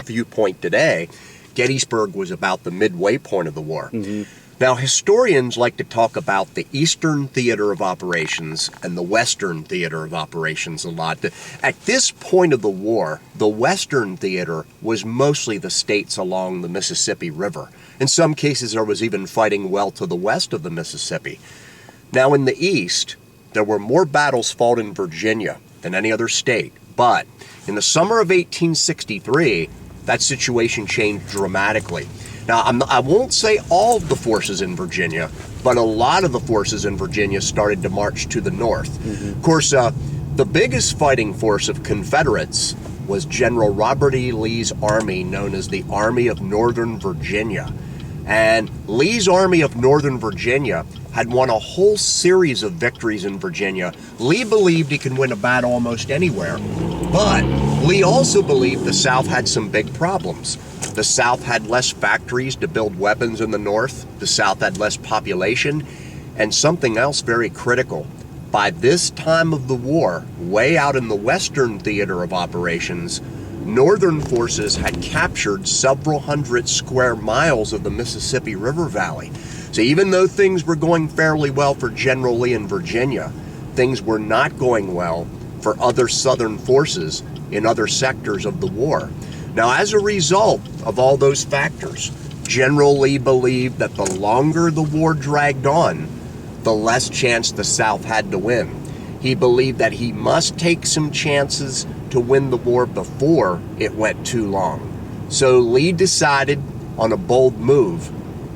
viewpoint today, Gettysburg was about the midway point of the war. Now, historians like to talk about the Eastern Theater of Operations and the Western Theater of Operations a lot. At this point of the war, the Western Theater was mostly the states along the Mississippi River. In some cases, there was even fighting well to the west of the Mississippi. Now, in the East, there were more battles fought in Virginia than any other state. But in the summer of 1863, that situation changed dramatically. Now, I won't say all of the forces in Virginia, but a lot of the forces in Virginia started to march to the north. Of course, the biggest fighting force of Confederates was General Robert E. Lee's army, known as the Army of Northern Virginia. And Lee's Army of Northern Virginia had won a whole series of victories in Virginia. Lee believed he could win a battle almost anywhere, but Lee also believed the South had some big problems. The South had less factories to build weapons in the North. The South had less population. And something else very critical. By this time of the war, way out in the Western Theater of Operations, Northern forces had captured several hundred square miles of the Mississippi River Valley. So even though things were going fairly well for General Lee in Virginia, things were not going well for other Southern forces in other sectors of the war. Now, as a result of all those factors, General Lee believed that the longer the war dragged on, the less chance the South had to win. He believed that he must take some chances to win the war before it went too long. So Lee decided on a bold move.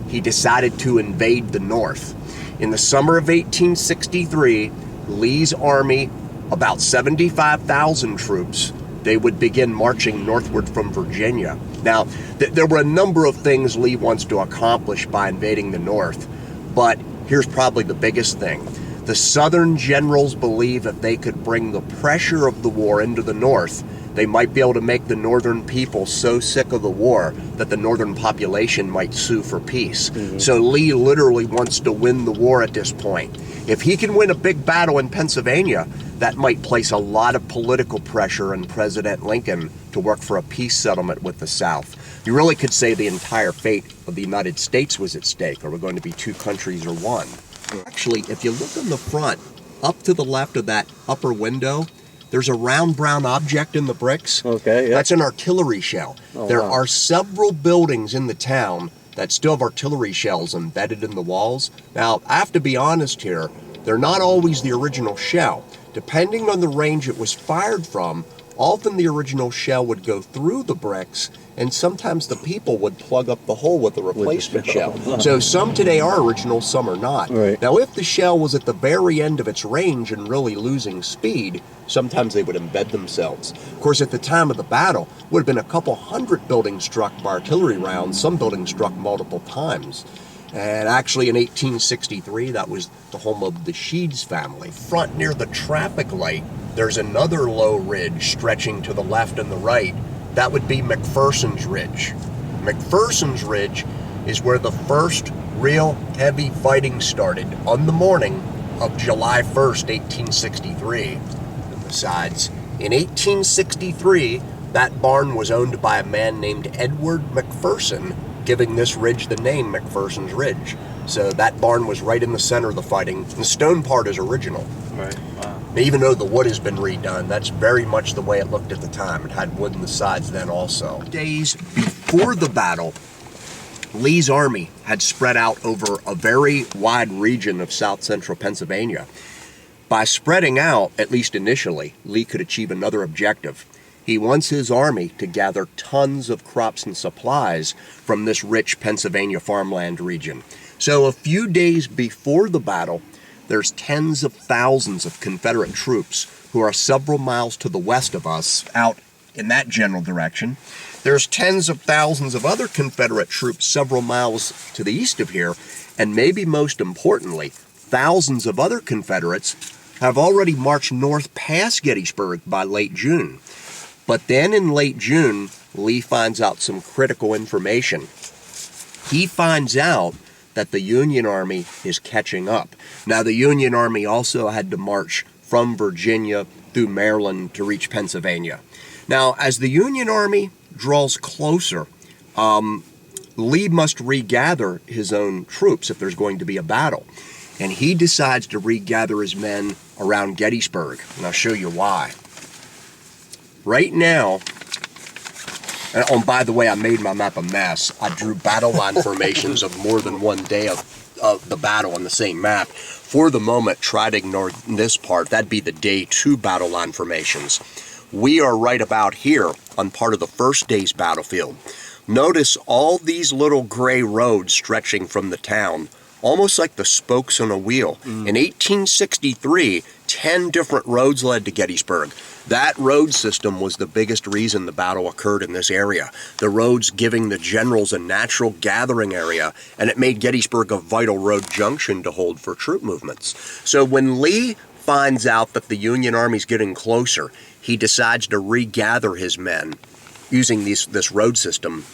He decided to invade the North. In the summer of 1863, Lee's army, about 75,000 troops, they would begin marching northward from Virginia. Now, there were a number of things Lee wants to accomplish by invading the North, but here's probably the biggest thing. The Southern generals believe if they could bring the pressure of the war into the North, they might be able to make the Northern people so sick of the war that the Northern population might sue for peace. So Lee literally wants to win the war at this point. If he can win a big battle in Pennsylvania, that might place a lot of political pressure on President Lincoln to work for a peace settlement with the South. You really could say the entire fate of the United States was at stake. Are we going to be two countries or one? Actually, if you look on the front, up to the left of that upper window, there's a round brown object in the bricks. Okay, yeah. That's an artillery shell. There are several buildings in the town that still have artillery shells embedded in the walls. Now, I have to be honest here, they're not always the original shell. Depending on the range it was fired from, often the original shell would go through the bricks, and sometimes the people would plug up the hole with a replacement shell. So some today are original, some are not. Right. Now, if the shell was at the very end of its range and really losing speed, sometimes they would embed themselves. Of course, at the time of the battle, would have been a couple hundred buildings struck by artillery rounds, some buildings struck multiple times. And actually in 1863, that was the home of the Sheeds family. Front near the traffic light, there's another low ridge stretching to the left and the right. That would be McPherson's Ridge. McPherson's Ridge is where the first real heavy fighting started on the morning of July 1st, 1863. And besides, in 1863, that barn was owned by a man named Edward McPherson, giving this ridge the name McPherson's Ridge. So that barn was right in the center of the fighting. The stone part is original. Right. Wow. Even though the wood has been redone, that's very much the way it looked at the time. It had wood in the sides then also. Days before the battle, Lee's army had spread out over a very wide region of south central Pennsylvania. By spreading out, at least initially, Lee could achieve another objective. He wants his army to gather tons of crops and supplies from this rich Pennsylvania farmland region. So a few days before the battle, there's tens of thousands of Confederate troops who are several miles to the west of us, out in that general direction. There's tens of thousands of other Confederate troops several miles to the east of here, and maybe most importantly, thousands of other Confederates have already marched north past Gettysburg by late June. But then in late June, Lee finds out some critical information. He finds out that the Union Army is catching up. Now, the Union Army also had to march from Virginia through Maryland to reach Pennsylvania. Now, as the Union Army draws closer, Lee must regather his own troops if there's going to be a battle. And he decides to regather his men around Gettysburg, and I'll show you why. Right now, and by the way, I made my map a mess. I drew battle line formations of more than one day of the battle on the same map. For the moment, try to ignore this part. That'd be the day 2 battle line formations. We are right about here on part of the first day's battlefield. Notice all these little gray roads stretching from the town, almost like the spokes on a wheel. In 1863, 10 different roads led to Gettysburg. That road system was the biggest reason the battle occurred in this area. The roads giving the generals a natural gathering area, and it made Gettysburg a vital road junction to hold for troop movements. So when Lee finds out that the Union Army's getting closer, he decides to regather his men using this road system.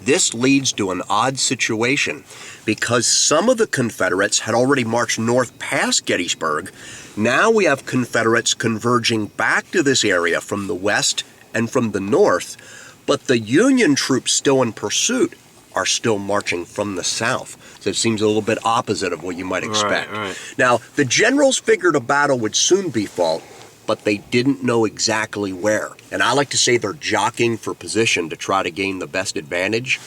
This leads to an odd situation because some of the Confederates had already marched north past Gettysburg. Now we have Confederates converging back to this area from the west and from the north, but the Union troops still in pursuit are still marching from the south. So it seems a little bit opposite of what you might expect. Right. Now, the generals figured a battle would soon be fought, but they didn't know exactly where. And I like to say they're jockeying for position to try to gain the best advantage.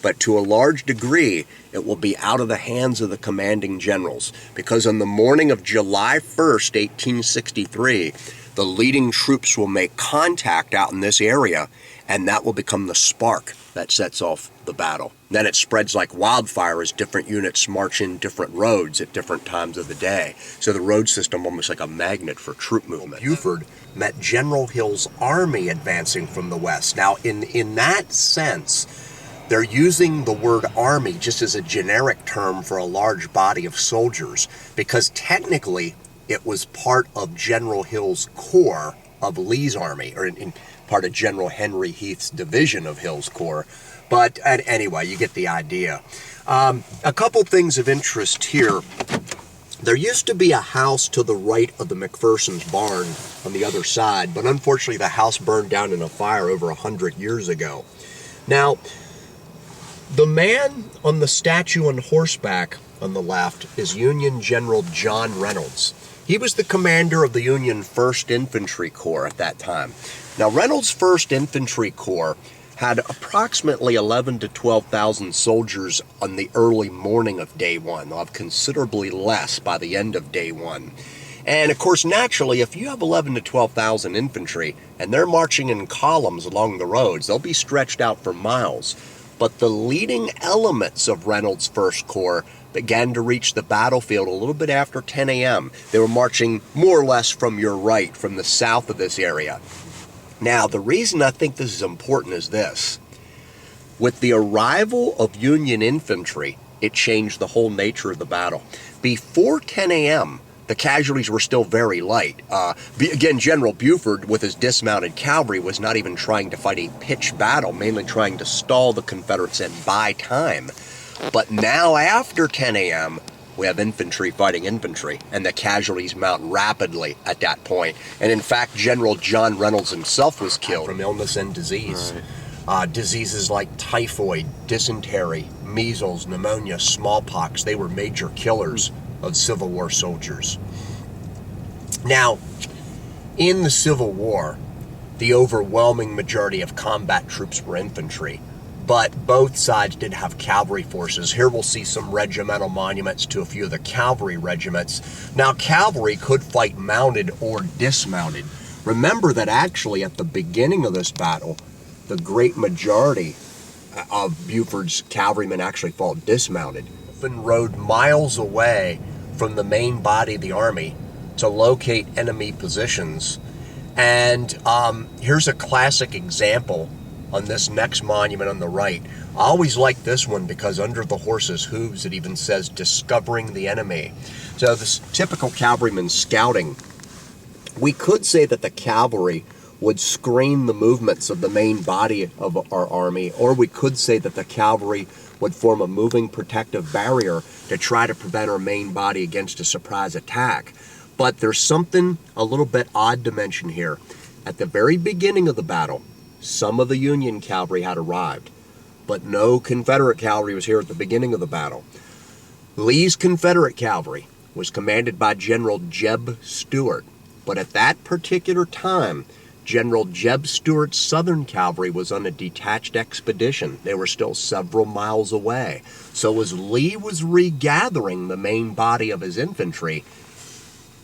But to a large degree, it will be out of the hands of the commanding generals. Because on the morning of July 1st, 1863, the leading troops will make contact out in this area, and that will become the spark that sets off the battle. Then it spreads like wildfire as different units march in different roads at different times of the day. So the road system almost like a magnet for troop movement. Buford met General Hill's army advancing from the west. Now, in that sense, they're using the word army just as a generic term for a large body of soldiers, because technically it was part of General Hill's corps of Lee's army, or in part of General Henry Heath's division of Hill's corps. But anyway, you get the idea. A couple things of interest here. There used to be a house to the right of the McPherson's barn on the other side, but unfortunately the house burned down in a fire over 100 years ago. Now, the man on the statue on horseback on the left is Union General John Reynolds. He was the commander of the Union 1st Infantry Corps at that time. Now, Reynolds' 1st Infantry Corps had approximately 11 to 12,000 soldiers on the early morning of day 1. They'll have considerably less by the end of day 1. And of course, naturally, if you have 11 to 12,000 infantry and they're marching in columns along the roads, they'll be stretched out for miles. But the leading elements of Reynolds' 1st Corps began to reach the battlefield a little bit after 10 a.m. They were marching more or less from your right, from the south of this area. Now, the reason I think this is important is this. With the arrival of Union infantry, it changed the whole nature of the battle. Before 10 a.m., the casualties were still very light. Again, General Buford, with his dismounted cavalry, was not even trying to fight a pitched battle, mainly trying to stall the Confederates and buy time. But now, after 10 a.m., we have infantry fighting infantry, and the casualties mount rapidly at that point. And in fact, General John Reynolds himself was killed from illness and disease. Right. Diseases like typhoid, dysentery, measles, pneumonia, smallpox, they were major killers of Civil War soldiers. Now, in the Civil War, the overwhelming majority of combat troops were infantry, but both sides did have cavalry forces. Here we'll see some regimental monuments to a few of the cavalry regiments. Now, cavalry could fight mounted or dismounted. Remember that actually at the beginning of this battle, the great majority of Buford's cavalrymen actually fought dismounted. Often rode miles away from the main body of the army to locate enemy positions. And here's a classic example on this next monument on the right. I always like this one because under the horse's hooves it even says discovering the enemy. So this typical cavalryman scouting. We could say that the cavalry would screen the movements of the main body of our army, or we could say that the cavalry would form a moving protective barrier to try to prevent our main body against a surprise attack. But there's something a little bit odd to mention here. At the very beginning of the battle, some of the Union cavalry had arrived, but no Confederate cavalry was here at the beginning of the battle. Lee's Confederate cavalry was commanded by General Jeb Stuart, but at that particular time, General Jeb Stuart's Southern cavalry was on a detached expedition. They were still several miles away. So as Lee was regathering the main body of his infantry,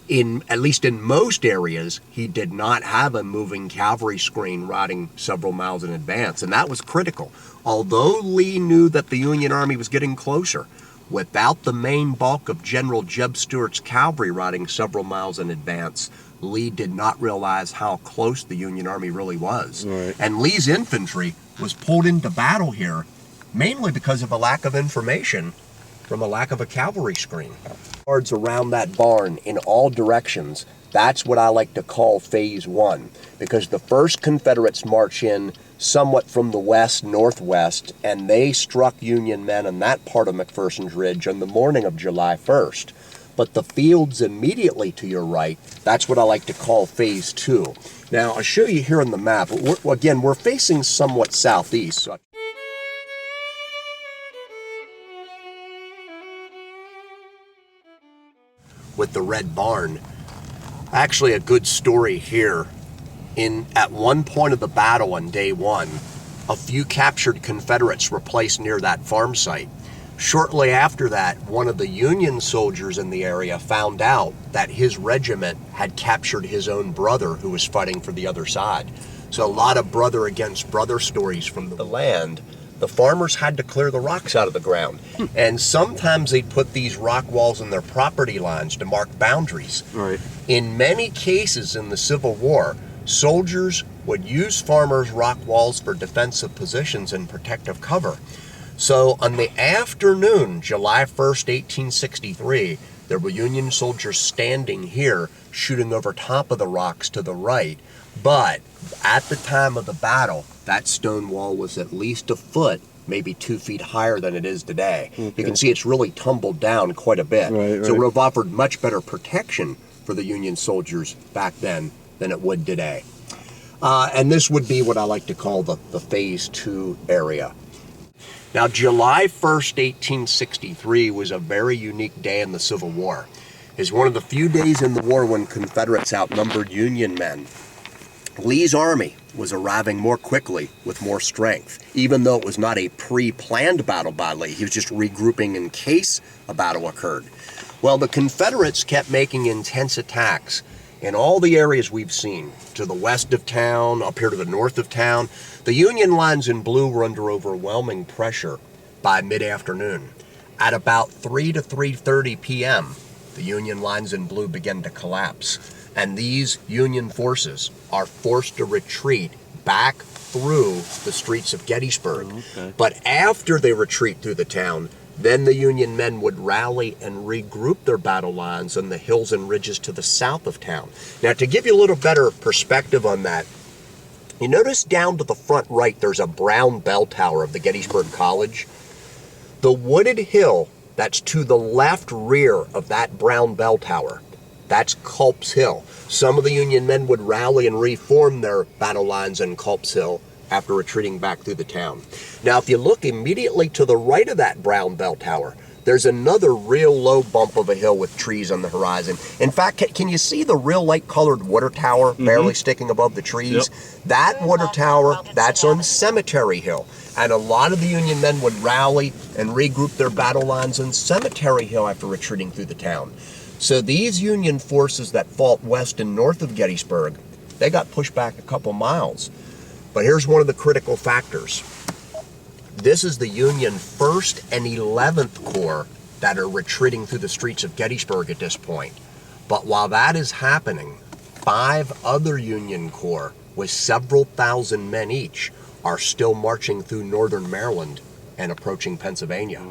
at least in most areas, he did not have a moving cavalry screen riding several miles in advance, and that was critical. Although Lee knew that the Union Army was getting closer, without the main bulk of General Jeb Stuart's cavalry riding several miles in advance, Lee did not realize how close the Union Army really was. Right. And Lee's infantry was pulled into battle here mainly because of a lack of information from a lack of a cavalry screen. Guards around that barn in all directions, that's what I like to call phase one, because the first Confederates march in somewhat from the west, northwest, and they struck Union men on that part of McPherson Ridge on the morning of July 1st. But the fields immediately to your right, that's what I like to call phase two. Now, I'll show you here on the map. We're facing somewhat southeast. So with the red barn, actually a good story here. At one point of the battle on day one, a few captured Confederates were placed near that farm site. Shortly after that, one of the Union soldiers in the area found out that his regiment had captured his own brother who was fighting for the other side. So a lot of brother against brother stories from the land. The farmers had to clear the rocks out of the ground. And sometimes they'd put these rock walls in their property lines to mark boundaries. Right. In many cases in the Civil War, soldiers would use farmers' rock walls for defensive positions and protective cover. So on the afternoon, July 1st, 1863, there were Union soldiers standing here shooting over top of the rocks to the right. But at the time of the battle, that stone wall was at least a foot, maybe 2 feet higher than it is today. Okay. You can see it's really tumbled down quite a bit. Right. So it would have offered much better protection for the Union soldiers back then than it would today. And this would be what I like to call the phase two area. Now, July 1st, 1863 was a very unique day in the Civil War. It's one of the few days in the war when Confederates outnumbered Union men. Lee's army was arriving more quickly with more strength, even though it was not a pre-planned battle by Lee. He was just regrouping in case a battle occurred. Well, the Confederates kept making intense attacks in all the areas we've seen, to the west of town, up here to the north of town. The Union lines in blue were under overwhelming pressure by mid-afternoon. At about 3 to 3:30 p.m., the Union lines in blue began to collapse, and these Union forces are forced to retreat back through the streets of Gettysburg. Okay. But after they retreat through the town, then the Union men would rally and regroup their battle lines on the hills and ridges to the south of town. Now, to give you a little better perspective on that, you notice down to the front right, there's a brown bell tower of the Gettysburg College. The wooded hill that's to the left rear of that brown bell tower, that's Culp's Hill. Some of the Union men would rally and reform their battle lines in Culp's Hill after retreating back through the town. Now, if you look immediately to the right of that brown bell tower, there's another real low bump of a hill with trees on the horizon. In fact, can you see the real light-colored water tower barely sticking above the trees? Yep. That water tower, that's on Cemetery Hill. And a lot of the Union men would rally and regroup their battle lines on Cemetery Hill after retreating through the town. So these Union forces that fought west and north of Gettysburg, they got pushed back a couple miles. But here's one of the critical factors. This is the Union 1st and 11th Corps that are retreating through the streets of Gettysburg at this point. But while that is happening, 5 other Union Corps with several thousand men each are still marching through northern Maryland and approaching Pennsylvania.